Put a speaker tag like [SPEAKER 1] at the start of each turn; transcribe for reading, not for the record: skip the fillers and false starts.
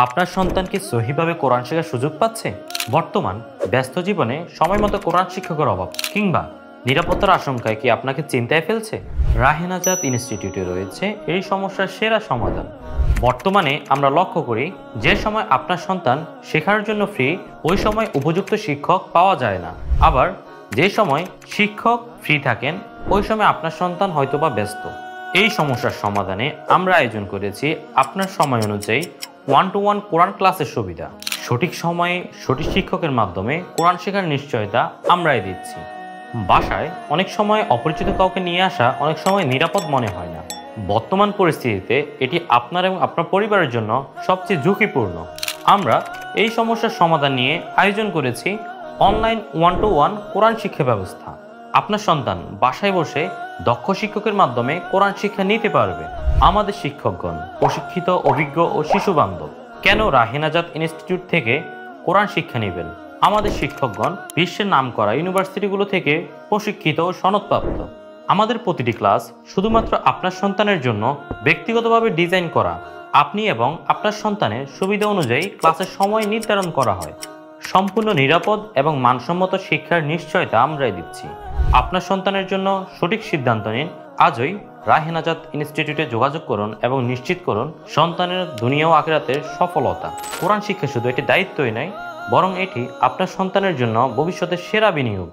[SPEAKER 1] আপনার সন্তান কি সহিভাবে কোরআন শেখার সুযোগ পাচ্ছে? বর্তমান ব্যস্ত জীবনে সময়মতো কোরআন শিক্ষকের অভাব কিংবা নিরাপত্তার আশঙ্কায় কি আপনাকে চিন্তায় ফেলছে? রাহেন আজাদ ইনস্টিটিউটে রয়েছে এই সমস্যার সেরা সমাধান। বর্তমানে আমরা লক্ষ্য করি যে সময় আপনার সন্তান শেখার জন্য ফ্রি, ওই সময় উপযুক্ত শিক্ষক পাওয়া যায় না। আবার যে সময় শিক্ষক ফ্রি থাকেন ওই সময় আপনার সন্তান হয়তোবা ব্যস্ত। এই সমস্যার সমাধানে আমরা আয়োজন করেছি আপনার সময় অনুযায়ী 1-to-1 কোরআন ক্লাসের সুবিধা। সঠিক সময়ে সঠিক শিক্ষকের মাধ্যমে কোরআন শেখার নিশ্চয়তা আমরাই দিচ্ছি। বাসায় অনেক সময় অপরিচিত কাউকে নিয়ে আসা অনেক সময় নিরাপদ মনে হয় না। বর্তমান পরিস্থিতিতে এটি আপনার এবং আপনার পরিবারের জন্য সবচেয়ে ঝুঁকিপূর্ণ। আমরা এই সমস্যার সমাধান নিয়ে আয়োজন করেছি অনলাইন 1-to-1 কোরআন শিক্ষা ব্যবস্থা। আপনার সন্তান বাসায় বসে দক্ষ শিক্ষকের মাধ্যমে কোরআন শিক্ষা নিতে পারবে। আমাদের শিক্ষকগণ প্রশিক্ষিত, অভিজ্ঞ ও শিশু বান্ধব। কেন রাহেন আজাদ ইনস্টিটিউট থেকে কোরআন শিক্ষা নেবেন? আমাদের শিক্ষকগণ বিশ্বের নামকরা ইউনিভার্সিটিগুলো থেকে প্রশিক্ষিত ও সনদপ্রাপ্ত। আমাদের প্রতিটি ক্লাস শুধুমাত্র আপনার সন্তানের জন্য ব্যক্তিগতভাবে ডিজাইন করা। আপনি এবং আপনার সন্তানের সুবিধা অনুযায়ী ক্লাসের সময় নির্ধারণ করা হয়। সম্পূর্ণ নিরাপদ এবং মানসম্মত শিক্ষার নিশ্চয়তা আমরাই দিচ্ছি। আপনার সন্তানের জন্য সঠিক সিদ্ধান্ত নিন। আজই রাহেন আজাদ ইনস্টিটিউটে যোগাযোগ করুন এবং নিশ্চিত করুন সন্তানের দুনিয়া ও আখিরাতের সফলতা। কোরআন শিক্ষা শুধু একটি দায়িত্বই নয়, বরং এটি আপনার সন্তানের জন্য ভবিষ্যতের সেরা বিনিয়োগ।